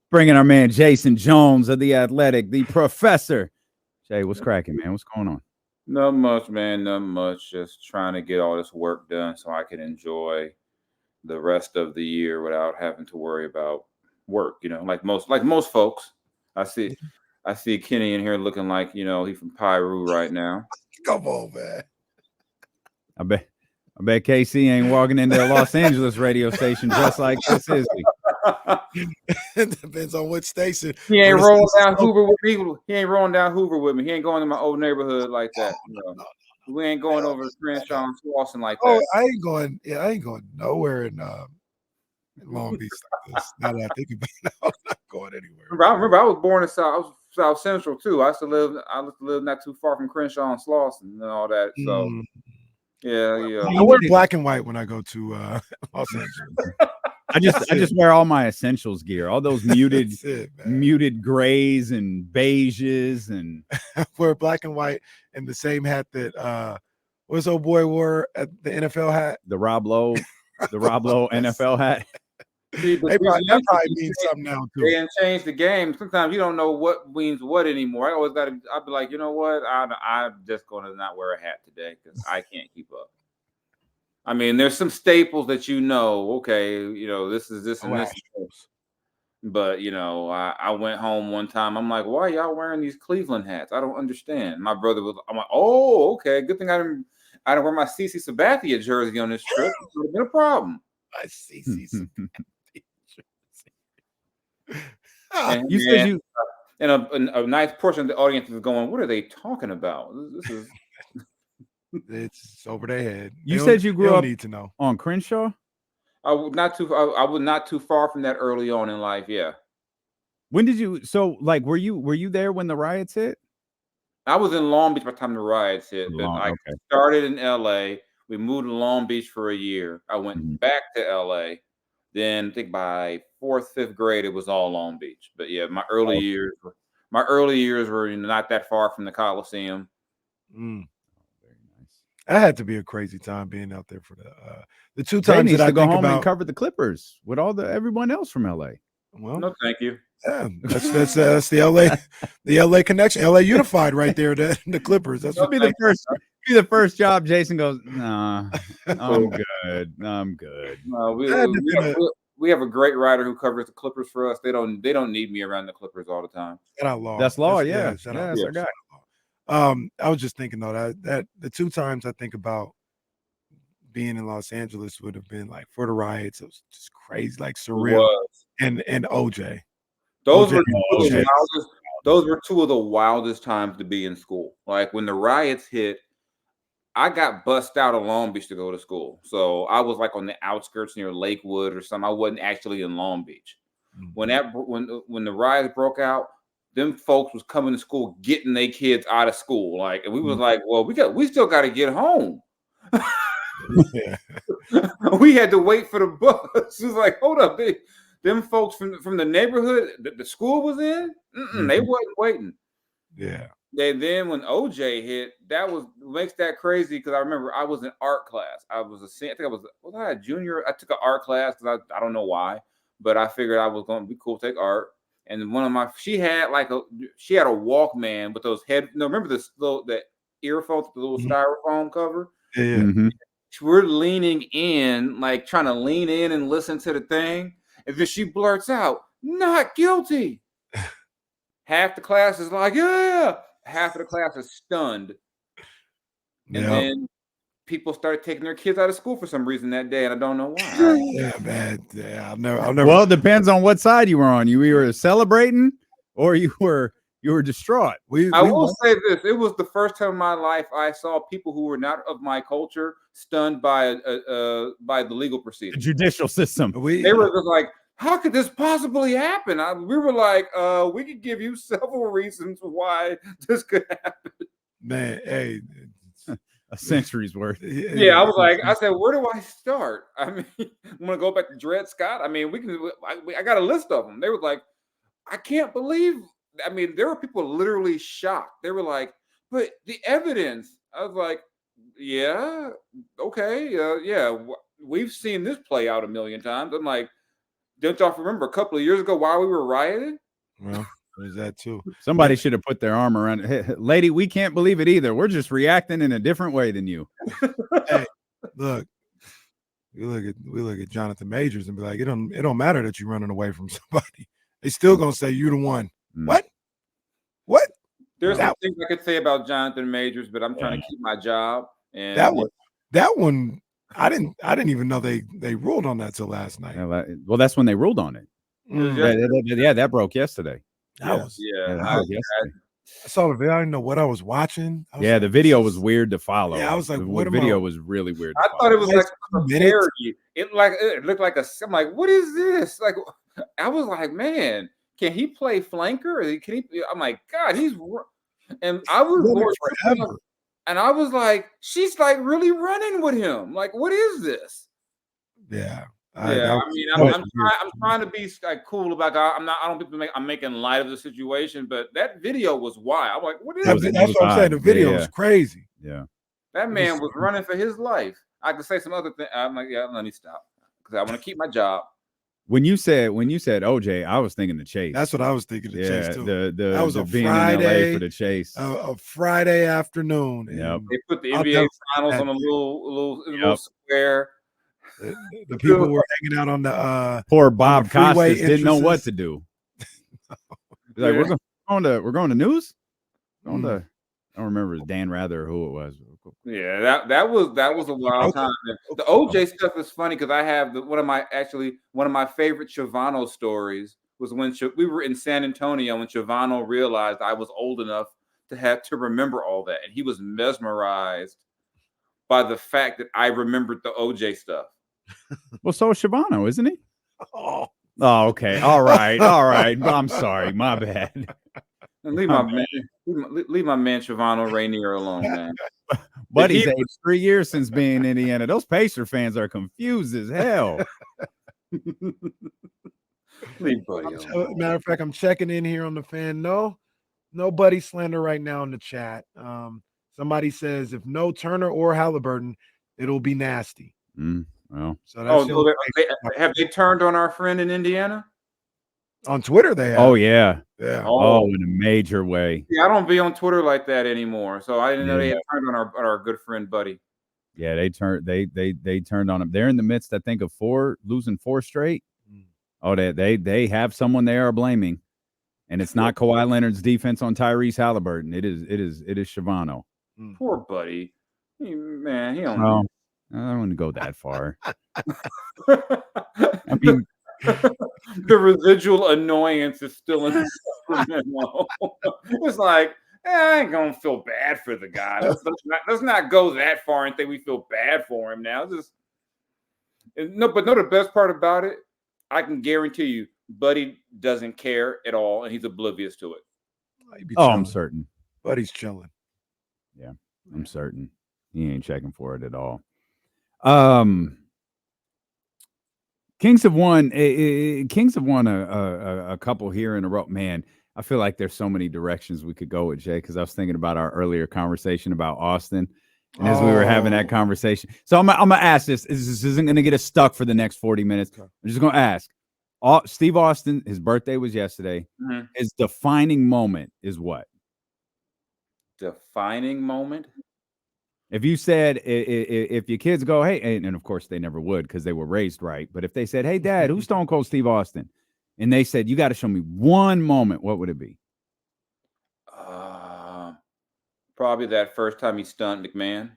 Bringing our man Jason Jones of The Athletic, the professor. Jay, what's cracking, man? What's going on? Not much, man. Not much. Just trying to get all this work done so I can enjoy the rest of the year without having to worry about work. Like most folks. I see, I see Kenny in here looking like he's from Pyru right now. Come on, man. I bet KC ain't walking into a Los Angeles radio station just like this, is he? It depends on which station. He ain't rolling down Hoover with me. He ain't rolling down Hoover with me. He ain't going to my old neighborhood like that. No. We ain't going over to Crenshaw and Slauson like Oh, that. I ain't going. Yeah, I ain't going nowhere in Long Beach like this. Now that I think about it, I'm not going anywhere. I was born in South Central too. I used to live not too far from Crenshaw and Slauson and all that. So yeah. I wear black and white when I go to Los Angeles. I just wear all my essentials gear, all those muted grays and beiges, and wear black and white and the same hat that what's old boy wore at the NFL hat, the Rob Lowe NFL hat. That probably means something now too. They didn't change the game. Sometimes you don't know what means what anymore. I'll be like, you know what? I'm just going to not wear a hat today because I can't keep up. I mean, there's some staples that okay, this is this and this. But, I went home one time. I'm like, why are y'all wearing these Cleveland hats? I don't understand. My brother I'm like, oh, okay. Good thing I didn't wear my CC Sabathia jersey on this trip. It would have been a problem. My CC Sabathia jersey. You said you... And a nice portion of the audience is going, what are they talking about? This is... It's over their head. You said you grew up need to know. On Crenshaw? I was not too far from that early on in life. Yeah. When did you? So, like, were you there when the riots hit? I was in Long Beach by the time the riots hit. I started in L.A. We moved to Long Beach for a year. I went back to L.A. Then I think by 4th, 5th grade, it was all Long Beach. But yeah, my early years were not that far from the Coliseum. That had to be a crazy time being out there for the two times that I go think home about. And cover the Clippers with everyone else from LA. Well, no, thank you. Yeah, that's the LA connection, LA Unified right there. The Clippers. That's be the first job. Jason goes, nah, I'm good. I'm good. We have a great writer who covers the Clippers for us. They don't need me around the Clippers all the time. Shout out Law. That's Law. That's our guy. I was just thinking though that the two times I think about being in Los Angeles would have been like for the riots. It was just crazy, like surreal. And OJ. Those were two of the wildest times to be in school. Like when the riots hit, I got bussed out of Long Beach to go to school. So I was like on the outskirts near Lakewood or something. I wasn't actually in Long Beach. Mm-hmm. When the riots broke out, them folks was coming to school, getting their kids out of school. Like, and we was like, well, we still got to get home. We had to wait for the bus. It was like, hold up, them folks from the neighborhood the school was in, they wasn't waiting. Yeah. Then when OJ hit, makes that crazy because I remember I was in art class. I a junior. I took an art class because I don't know why, but I figured I was going to be cool to take art. And she had a Walkman with those remember the earphones with the little styrofoam cover? Yeah. Mm-hmm. We're leaning in, like trying to lean in and listen to the thing. And then she blurts out, "Not guilty." Half the class is like, "Yeah." Half of the class is stunned. And then people started taking their kids out of school for some reason that day, and I don't know why. Yeah, man. Yeah, I'll never. Well, it depends on what side you were on. You were celebrating, or you were distraught. I will say this: it was the first time in my life I saw people who were not of my culture stunned by the legal proceedings, the judicial system. They were just like, "How could this possibly happen?" We were like, "We could give you several reasons why this could happen." Man, hey. A century's worth. Yeah, I said, where do I start? I mean, want to go back to Dred Scott? I mean, I got a list of them. They were like, I can't believe. I mean, there were people literally shocked. They were like, but the evidence. I was like, yeah, okay, yeah, we've seen this play out a million times. I'm like, don't y'all remember a couple of years ago while we were rioting? Well, there's that too. Somebody should have put their arm around it. Hey, lady, we can't believe it either. We're just reacting in a different way than you. Hey, look, we look at Jonathan Majors and be like, it don't matter that you're running away from somebody. They still gonna say you're the one. What? There's some things I could say about Jonathan Majors, but I'm trying to keep my job. And that one, I didn't even know they ruled on that till last night. Well, that's when they ruled on it. Yeah, that broke yesterday. I saw the video. I didn't know what I was watching. The video was weird to follow. Yeah, I was like, the video was really weird. I thought it was like a parody. It looked like I'm like, what is this? Like, I was like, man, can he play flanker? Or can he? I'm like, God, and I was forever. And I was like, she's like really running with him. Like, what is this? Yeah. I'm trying to be like cool about that. I'm making light of the situation, but that video was wild. I'm like, what is this? That's what I'm saying. The video was crazy. Yeah. That man was running for his life. I could say some other thing. I'm like, yeah, let me stop because I want to keep my job. When you said OJ, I was thinking the chase. That's what I was thinking. The chase too. That was a Friday in LA for the chase. A Friday afternoon. Yep. They put the NBA finals on a little square. The people were hanging out on the poor Bob Costas didn't know what to do. Like, we're going to news. I don't remember if Dan Rather or who it was. Yeah, that was a wild time. The OJ stuff is funny because I have one of my favorite Schiavano stories was when we were in San Antonio when Schiavano realized I was old enough to remember all that, and he was mesmerized by the fact that I remembered the OJ stuff. Well, so is Schiavano, isn't he? Oh, okay. All right. I'm sorry. My bad. Leave my man Schiavano Rainier alone, man. But he's aged 3 years since being in Indiana. Those Pacer fans are confused as hell. Matter of fact, I'm checking in here on the fan. No buddy slander right now in the chat. Somebody says if no Turner or Halliburton, it'll be nasty. Well, so have they turned on our friend in Indiana? On Twitter, they have. Oh yeah. Oh, in a major way. Yeah, I don't be on Twitter like that anymore. So I didn't know they had turned on our good friend Buddy. Yeah, they turned on him. They're in the midst, I think, of losing 4 straight. Oh, they have someone they are blaming, and it's not Kawhi Leonard's defense on Tyrese Halliburton. It is Schiavano. Poor Buddy, man. He don't. Well, I wouldn't go that far. I mean, the residual annoyance is still in Sacramento. It's like, I ain't gonna feel bad for the guy. Let's not go that far and think we feel bad for him now. But the best part about it, I can guarantee you, Buddy doesn't care at all, and he's oblivious to it. I'm certain. Buddy's chilling. Yeah, I'm certain. He ain't checking for it at all. Kings have won a couple here in a row. Man, I feel like there's so many directions we could go with, Jay, because I was thinking about our earlier conversation about Austin. And as we were having that conversation. So I'm gonna ask this. This isn't gonna get us stuck for the next 40 minutes. I'm just gonna ask. Steve Austin, his birthday was yesterday. His defining moment is what? Defining moment? If you said, if your kids go, hey, and of course they never would because they were raised right. But if they said, hey, Dad, who's Stone Cold Steve Austin? And they said, you got to show me one moment, what would it be? Probably that first time he stunned McMahon.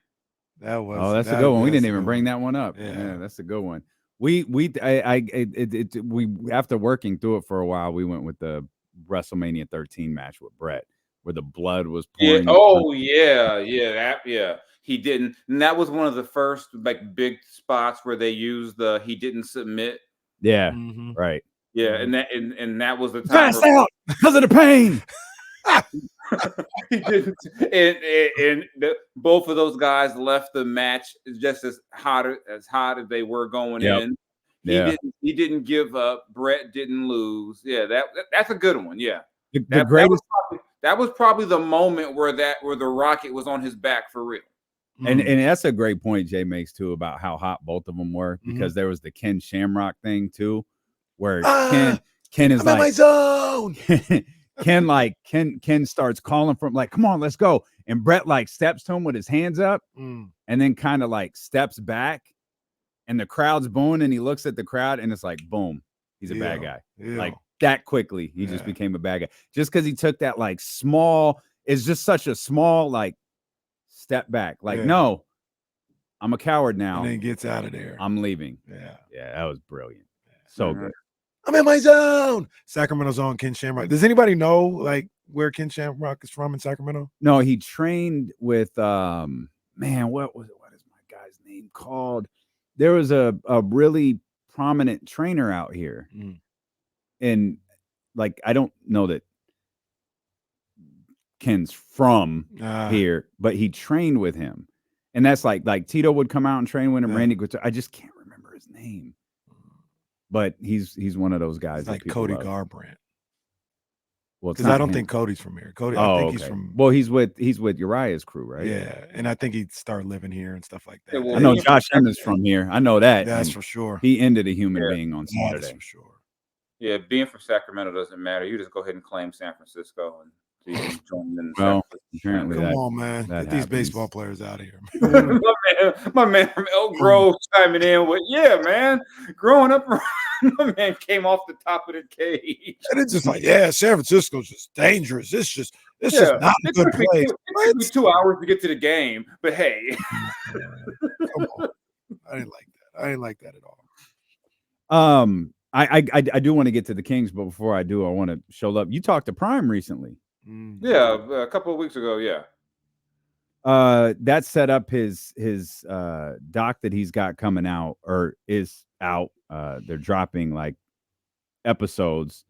That's a good one. We didn't even bring that one up. Yeah, that's a good one. We after working through it for a while, we went with the WrestleMania 13 match with Brett, where the blood was pouring. He didn't, and that was one of the first like big spots where they used the he didn't submit. Yeah, right. Yeah, and that was the time passed out because of the pain. He didn't, and both of those guys left the match just as hot as they were going in. He didn't give up. Brett didn't lose. Yeah, that's a good one. Yeah, the greatest. That was probably the moment where the Rocket was on his back for real. And that's a great point Jay makes too about how hot both of them were, because there was the Ken Shamrock thing too, where Ken is I'm in my like zone. Ken starts calling from like, come on, let's go. And Brett like steps to him with his hands up and then kind of like steps back and the crowd's booing and he looks at the crowd and it's like, boom, he's a bad guy. Like that quickly, he just became a bad guy. Just because he took that like small, it's just such a small like step back. Like, no, I'm a coward now. And then gets out of there. I'm leaving. Yeah, that was brilliant. So good. I'm in my zone. Sacramento zone, Ken Shamrock. Does anybody know like where Ken Shamrock is from in Sacramento? No, he trained with man, what is my guy's name called? There was a really prominent trainer out here. And like I don't know that Ken's from here, but he trained with him. And that's like Tito would come out and train with him. Randy I just can't remember his name. But he's one of those guys. It's like Cody Garbrandt. Well, because I don't think Cody's from here. Cody, I think he's from. Well, he's with Uriah's crew, right? Yeah, and I think he started living here and stuff like that. Yeah, well, I know Josh Emmons from here. I know that. That's for sure. He ended a human being on Saturday. That's for sure. Yeah, being from Sacramento doesn't matter. You just go ahead and claim San Francisco and so you can join in. Well, apparently come on, man. Get these baseball players out of here. my man from Elk Grove chiming in with, yeah, man. Growing up, my man came off the top of the cage. And it's just like, San Francisco's just dangerous. It's just not a good place. It took me 2 hours to get to the game, but hey. Come on. I didn't like that. I didn't like that at all. I do want to get to the Kings, but before I do, I want to show up. You talked to Prime recently. Yeah, a couple of weeks ago, yeah. That set up his doc that he's got coming out or is out. They're dropping like episodes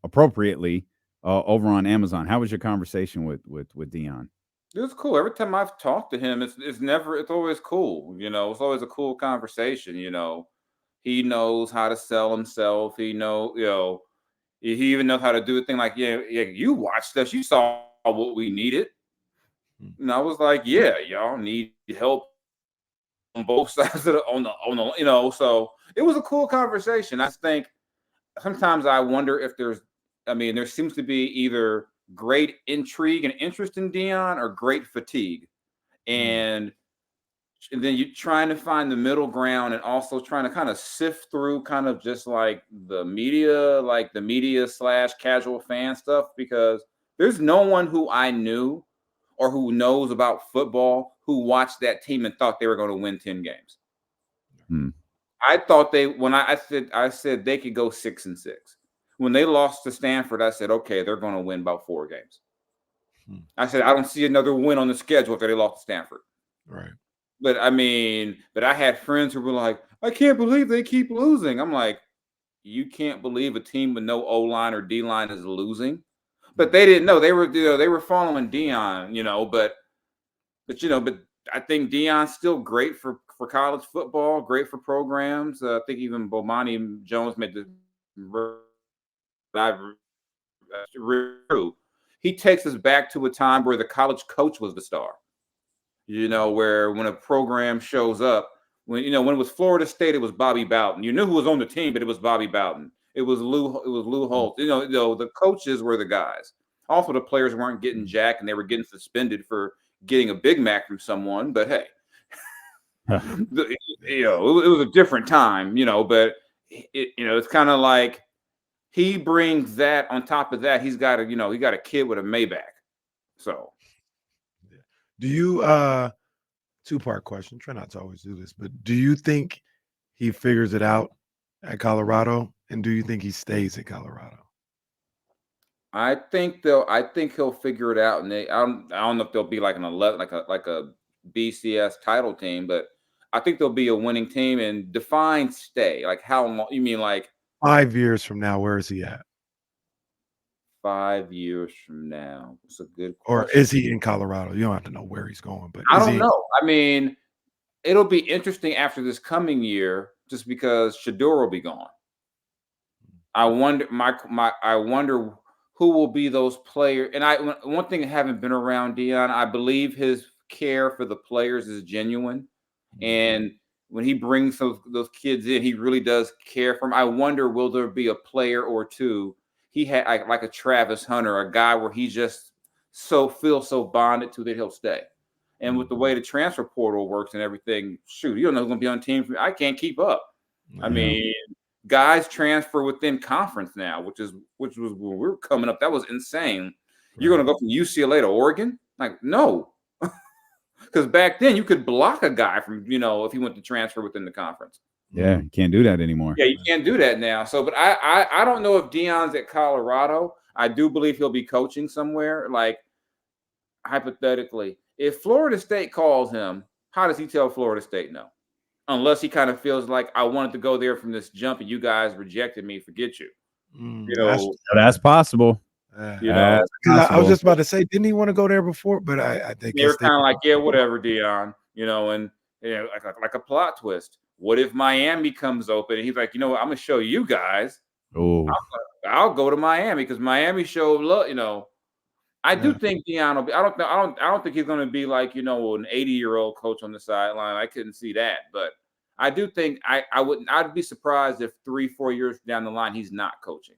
appropriately over on Amazon. How was your conversation with Dion? It was cool. Every time I've talked to him, it's always cool. You know, it's always a cool conversation. You know, he knows how to sell himself. He he even knows how to do a thing like, you watched us. You saw what we needed. And I was like, y'all need help on both sides of the, so it was a cool conversation. I think sometimes I wonder if there seems to be either great intrigue and interest in Dion or great fatigue. And then you're trying to find the middle ground and also trying to kind of sift through kind of just like the media / casual fan stuff, because there's no one who I knew or who knows about football who watched that team and thought they were going to win 10 games. I thought I said they could go 6-6. When they lost to Stanford, I said, okay, they're going to win about 4 games. I said, I don't see another win on the schedule if they lost to Stanford. Right. But I had friends who were like, I can't believe they keep losing. I'm like, you can't believe a team with no O-line or D-line is losing. But they didn't know. They were following Dion, but I think Dion's still great for college football, great for programs. I think even Bomani Jones made the he takes us back to a time where the college coach was the star. Where when a program shows up, when it was Florida State, it was Bobby Bowden. You knew who was on the team, but it was Bobby Bowden. It was Lou Holtz. The coaches were the guys. Also, the players weren't getting jacked and they were getting suspended for getting a Big Mac from someone. But hey, it was a different time, but it's kind of like he brings that on top of that. He got a kid with a Maybach. So do you, 2-part question, try not to always do this, but do you think he figures it out at Colorado? And do you think he stays at Colorado? I think he'll figure it out. And I don't know if they'll be like an 11, like a BCS title team, but I think they'll be a winning team. And define stay. Like how long? You mean like 5 years from now? Where is he at? 5 years from now? It's a good question. Or is he in Colorado? You don't have to know where he's going, but I don't know. I mean, it'll be interesting after this coming year, just because Shador will be gone. I wonder who will be those players. And one thing, I haven't been around Dion, I believe his care for the players is genuine. And when he brings those kids in, he really does care for them. I wonder, will there be a player or two he had like a Travis Hunter, a guy where he just feels so bonded to that he'll stay. And with the way the transfer portal works and everything, shoot, you don't know who's going to be on teams. I can't keep up. I mean, guys transfer within conference now, which was when we were coming up. That was insane. Right. You're going to go from UCLA to Oregon? Like, no. Because back then you could block a guy from, if he went to transfer within the conference. Yeah, you can't do that anymore. Yeah, you can't do that now. So, but I don't know if Deion's at Colorado. I do believe he'll be coaching somewhere. Like, hypothetically, if Florida State calls him, how does he tell Florida State no? Unless he kind of feels like, I wanted to go there from this jump and you guys rejected me, forget you. That's possible. I was just about to say, didn't he want to go there before? But I think they're kind of like, yeah, whatever, Deion, and like a plot twist. What if Miami comes open and he's like, you know what, I'm gonna show you guys. I'll go to Miami because Miami showed love. I do think Deion will be. I don't think he's going to be like an 80-year-old coach on the sideline. I couldn't see that, but I do think I'd be surprised if 3-4 years down the line he's not coaching.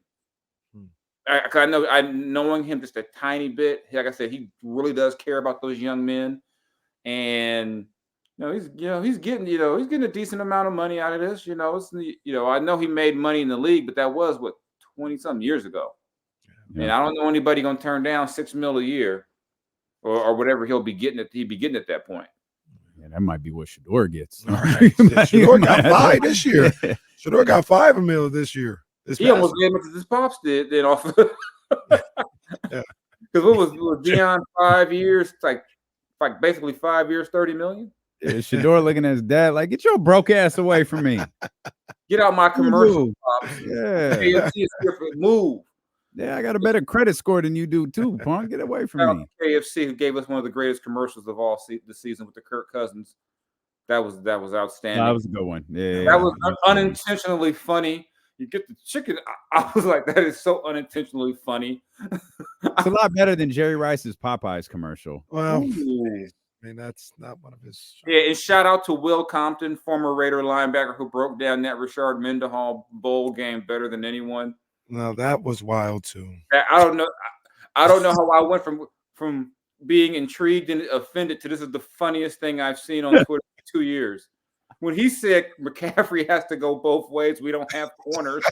I know knowing him just a tiny bit. Like I said, he really does care about those young men, and he's getting a decent amount of money out of this. I know he made money in the league, but that was 20-something years ago. Yeah. And I don't know anybody going to turn down $6 million a year or whatever he'll be getting at that point. Yeah, that might be what Shedeur gets. All right. Shedeur got $5 this year. Shedeur got $5 million this year. He almost gave it to his pops did then off. Because what was Deion 5 years? It's like basically 5 years, $30 million. Yeah, Shedeur looking at his dad like, get your broke ass away from me. Get out my commercial, pops. Yeah. KFC is here for move. Yeah, I got a better credit score than you do too, punk. Get away from me. KFC, who gave us one of the greatest commercials of all the season with the Kirk Cousins. That was outstanding. That was a good one. Yeah, that was unintentionally funny. You get the chicken. I was like, that is so unintentionally funny. It's a lot better than Jerry Rice's Popeyes commercial. Well, I mean, that's not one of his. Yeah, and shout out to Will Compton, former Raider linebacker, who broke down that Rashard Mendenhall bowl game better than anyone. No, that was wild too. I don't know how I went from being intrigued and offended to this is the funniest thing I've seen on Twitter in 2 years. When he said McCaffrey has to go both ways, we don't have corners.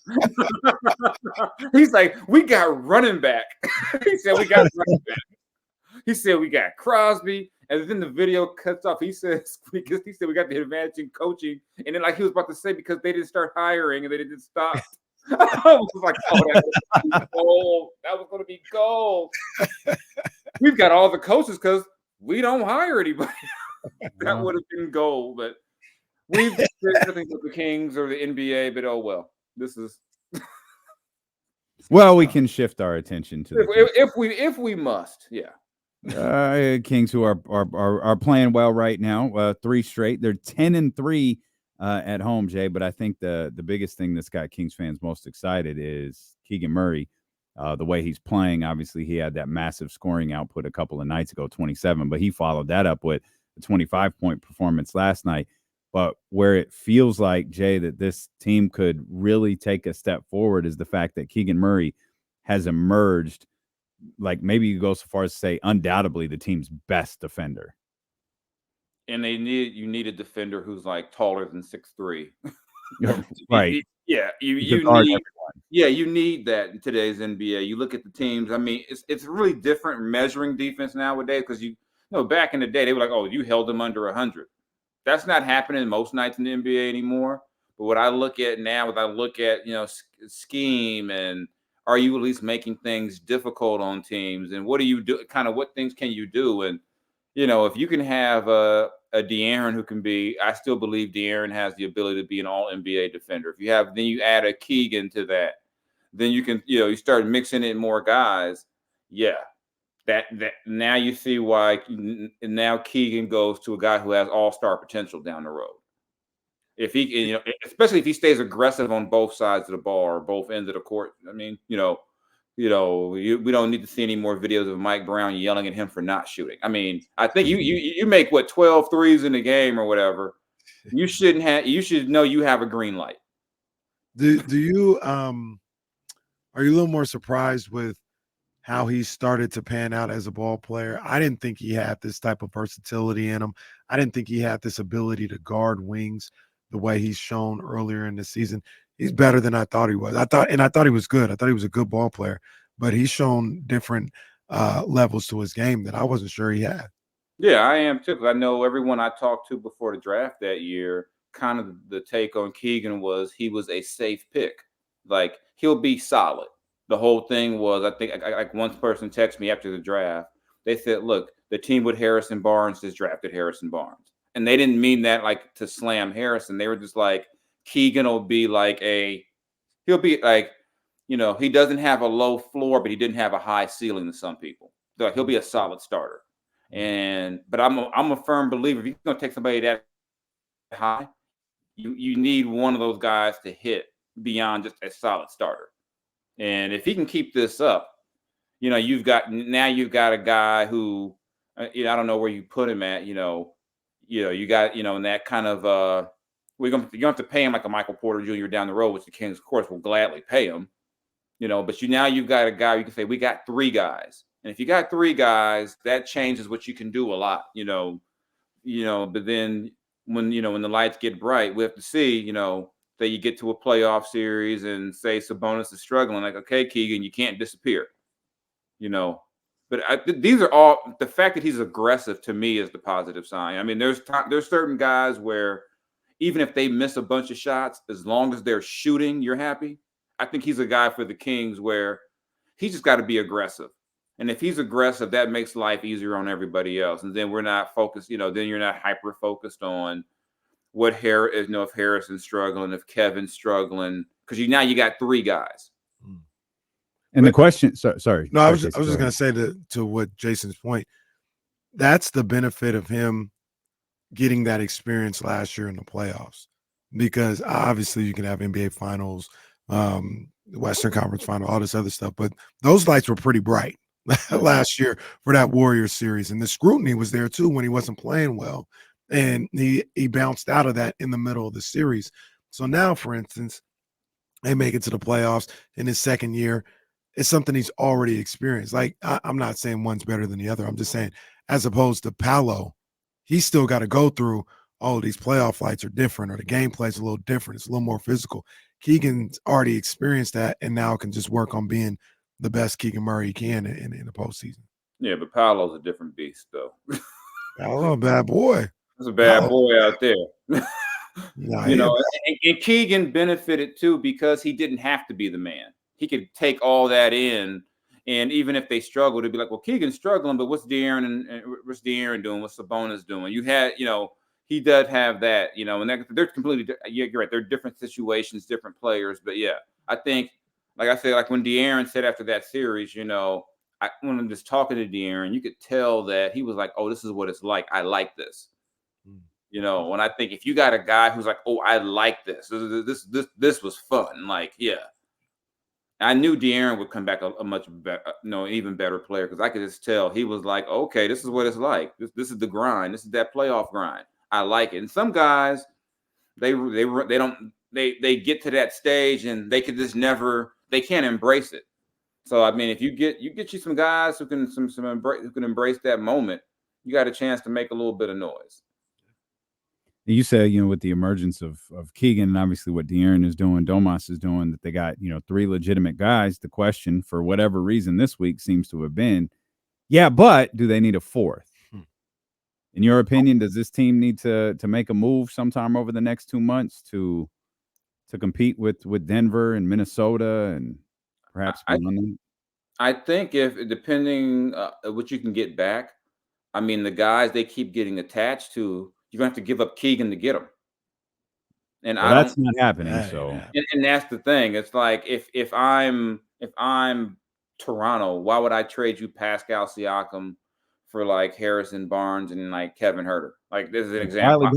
He's like, we got running back. He said we got running back. He said we got Crosby, and then the video cuts off. He says we got the advantage in coaching, and then like he was about to say because they didn't start hiring and they didn't stop. I was like, oh, that was going to be gold. We've got all the coaches because we don't hire anybody. That would have been gold, but we've done nothing with the Kings or the NBA. But oh well, this is. Well, we can shift our attention to if we must, yeah. Kings who are playing well right now. 3 straight. They're 10-3. At home, Jay, but I think the biggest thing that's got Kings fans most excited is Keegan Murray. The way he's playing, obviously, he had that massive scoring output a couple of nights ago, 27, but he followed that up with a 25-point performance last night. But where it feels like, Jay, that this team could really take a step forward is the fact that Keegan Murray has emerged, like maybe you go so far as to say, undoubtedly the team's best defender. And you need a defender who's like taller than 6'3". Right. Yeah, you need that in today's NBA. You look at the teams. I mean, it's really different measuring defense nowadays because back in the day they were like, oh, you held them under 100. That's not happening most nights in the NBA anymore. But what I look at now, scheme and are you at least making things difficult on teams and what do you do? Kind of what things can you do? And if you can have a De'Aaron who can be, I still believe De'Aaron has the ability to be an all-NBA defender. Then you add a Keegan to that, then you can, you start mixing in more guys. Yeah, that now you see why now Keegan goes to a guy who has all-star potential down the road. If he, especially if he stays aggressive on both sides of the ball or both ends of the court. I mean, we don't need to see any more videos of Mike Brown yelling at him for not shooting. I mean, I think you make 12 threes in the game or whatever. you shouldn't have. You should know you have a green light. Do you are you a little more surprised with how he started to pan out as a ball player? I didn't think he had this type of versatility in him. I didn't think he had this ability to guard wings the way he's shown earlier in the season. He's better than I thought he was. I thought he was good. I thought he was a good ball player, but he's shown different levels to his game that I wasn't sure he had. Yeah, I am too. 'Cause I know everyone I talked to before the draft that year, kind of the take on Keegan was he was a safe pick. Like he'll be solid. The whole thing was, I think, like one person texted me after the draft. They said, "Look, the team with Harrison Barnes just drafted Harrison Barnes," and they didn't mean that like to slam Harrison. They were just like, Keegan will be like he'll be like, he doesn't have a low floor, but he didn't have a high ceiling to some people. Like he'll be a solid starter. But I'm a firm believer if you're gonna take somebody that high, you need one of those guys to hit beyond just a solid starter. And if he can keep this up, you've got a guy who, I don't know where you put him at. You got in that kind of you're gonna have to pay him like a Michael Porter Jr. down the road, which the Kings, of course, will gladly pay him. But now you've got a guy you can say we got three guys. And if you got three guys, that changes what you can do a lot, but then when the lights get bright, we have to see, that you get to a playoff series and say Sabonis is struggling, like, okay, Keegan, you can't disappear, but these are all, the fact that he's aggressive to me is the positive sign. I mean, there's certain guys where even if they miss a bunch of shots, as long as they're shooting, you're happy. I think he's a guy for the Kings where he's just got to be aggressive. And if he's aggressive, that makes life easier on everybody else. And then we're not focused, then you're not hyper focused on if Harrison's struggling, if Kevin's struggling, because now you got three guys. And the question, sorry. No, I was just going to say to what Jason's point, that's the benefit of him getting that experience last year in the playoffs, because obviously you can have NBA finals, Western Conference final, all this other stuff, but those lights were pretty bright last year for that Warriors series. And the scrutiny was there too when he wasn't playing well. And he bounced out of that in the middle of the series. So now, for instance, they make it to the playoffs in his second year. It's something he's already experienced. Like, I'm not saying one's better than the other. I'm just saying, as opposed to Paolo, he's still got to go through all of these playoff lights are different, or the gameplay is a little different. It's a little more physical. Keegan's already experienced that and now can just work on being the best Keegan Murray can in the postseason. Yeah, but Paolo's a different beast, though. Paolo, a bad boy. There's a bad boy out there. Nah, and Keegan benefited too because he didn't have to be the man. He could take all that in, and even if they struggled, it'd be like, well, Keegan's struggling, but what's De'Aaron and what's De'Aaron doing? What's Sabonis doing? You had, he does have that, and they're completely. Yeah, you're right. They're different situations, different players, but yeah, I think, like I said, like when De'Aaron said after that series, when I'm just talking to De'Aaron, you could tell that he was like, oh, this is what it's like. I like this. When I think if you got a guy who's like, oh, I like this. This was fun. Like, yeah. I knew De'Aaron would come back a much better, even better player, because I could just tell he was like, okay, this is what it's like. This is the grind. This is that playoff grind. I like it. And some guys, they get to that stage and they could just they can't embrace it. So I mean, if you get you some guys who can embrace that moment, you got a chance to make a little bit of noise. You said, with the emergence of Keegan and obviously what De'Aaron is doing, Domas is doing, that they got, three legitimate guys. The question, for whatever reason this week, seems to have been, yeah, but do they need a fourth? In your opinion, does this team need to make a move sometime over the next 2 months to compete with Denver and Minnesota and perhaps beyond that? I think depending what you can get back, I mean, the guys they keep getting attached to, you're going to have to give up Keegan to get them. And that's not happening. So, and that's the thing. It's like if I'm Toronto, why would I trade you Pascal Siakam for like Harrison Barnes and like Kevin Huerter? Like, this is an example.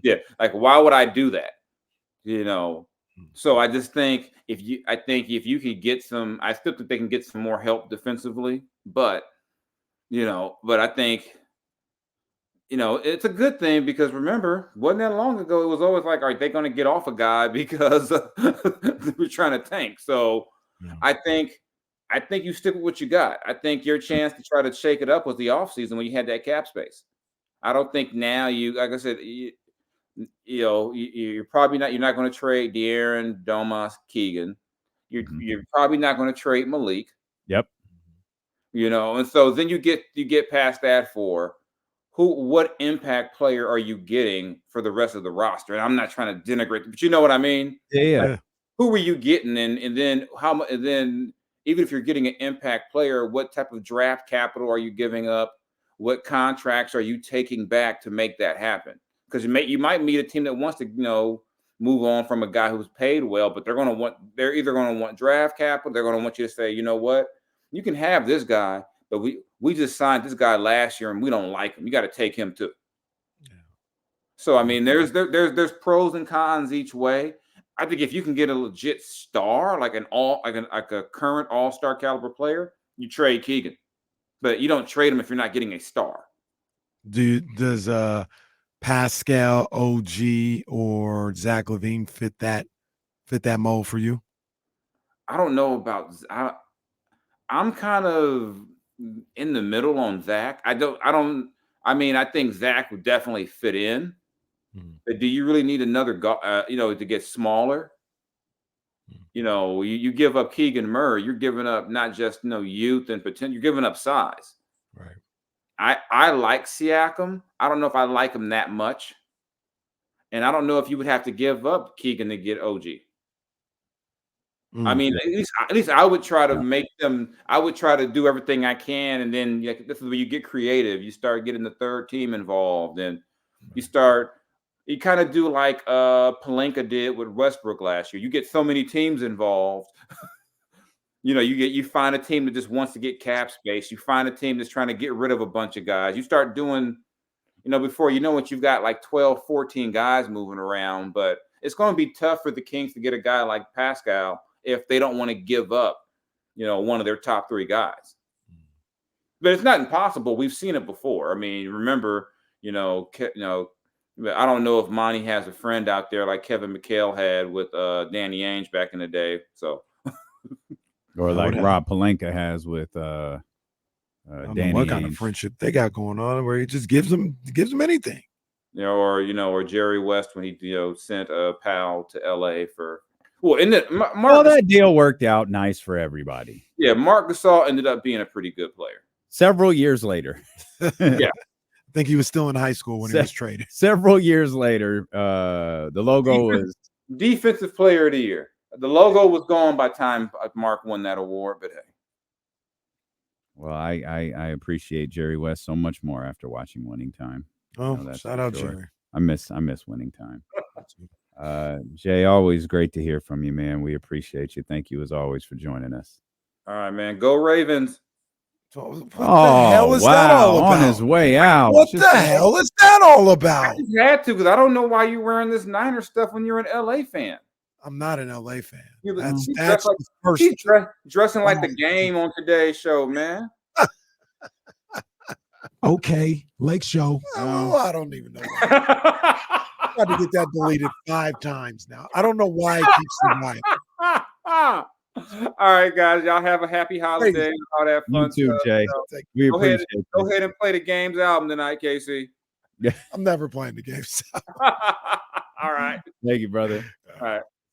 Yeah, like why would I do that? So I just think if you could get some, I still think they can get some more help defensively, but I think it's a good thing because remember, wasn't that long ago? It was always like, are they going to get off a guy because we're trying to tank? So Yeah. I think you stick with what you got. I think your chance to try to shake it up was the offseason when you had that cap space. I don't think now like I said, you're probably not. You're not going to trade De'Aaron, Domas, Keegan. You're probably not going to trade Malik. Yep. And so then you get past that for what impact player are you getting for the rest of the roster? And I'm not trying to denigrate, but you know what I mean? Yeah. Like, who are you getting? And then how much? And then even if you're getting an impact player, what type of draft capital are you giving up? What contracts are you taking back to make that happen? Because you might meet a team that wants to move on from a guy who's paid well, but they're either going to want draft capital. They're going to want you to say, you know what, you can have this guy, but we just signed this guy last year and we don't like him. You got to take him too. Yeah. So I mean, there's pros and cons each way. I think if you can get a legit star, like a current all-star caliber player, you trade Keegan, but you don't trade him if you're not getting a star. Does Pascal, OG, or Zach LaVine fit that mold for you? I don't know about. I'm kind of in the middle on Zach. I mean, I think Zach would definitely fit in. But do you really need another to get smaller? You give up Keegan Murray, you're giving up not just youth and potential, you're giving up size. Right. I like Siakam. I don't know if I like him that much. And I don't know if you would have to give up Keegan to get OG. I mean, at least I would try to make them. I would try to do everything I can, and then this is where you get creative. You start getting the third team involved, and you kind of do like Pelinka did with Westbrook last year. You get so many teams involved. You find a team that just wants to get cap space. You find a team that's trying to get rid of a bunch of guys. You start doing, before you know it, you've got like 12, 14 guys moving around. But it's going to be tough for the Kings to get a guy like Pascal if they don't want to give up, one of their top three guys. But it's not impossible. We've seen it before. I mean, remember, I don't know if Monty has a friend out there like Kevin McHale had with Danny Ainge back in the day. So, or like Rob Pelinka has with Danny what kind of friendship they got going on where he just gives them anything. Or Jerry West when he sent a pal to LA for. Well, that deal worked out nice for everybody. Yeah, Marc Gasol ended up being a pretty good player. Several years later. Yeah. I think he was still in high school when he was traded. Several years later, the logo was Defensive Player of the Year. The logo was gone by the time Mark won that award, but hey. Well, I appreciate Jerry West so much more after watching Winning Time. Oh, shout out Jerry. I miss Winning Time. Jay, always great to hear from you, man. We appreciate you. Thank you as always for joining us. All right, man. Go Ravens. What the hell is that all about? On his way out. What the hell is that all about? You had to, because I don't know why you're wearing this Niner stuff when you're an LA fan. I'm not an LA fan. That's the first. He's dressing like the game on today's show, man. Okay, Lake Show. Oh, I don't even know. I got to get that deleted 5 times now. I don't know why it keeps surviving. All right, guys. Y'all have a happy holiday. All that fun you too, stuff. Jay. We appreciate it. Go ahead and play the Games album tonight, Casey. Yeah. I'm never playing the games. All right. Thank you, brother. All right.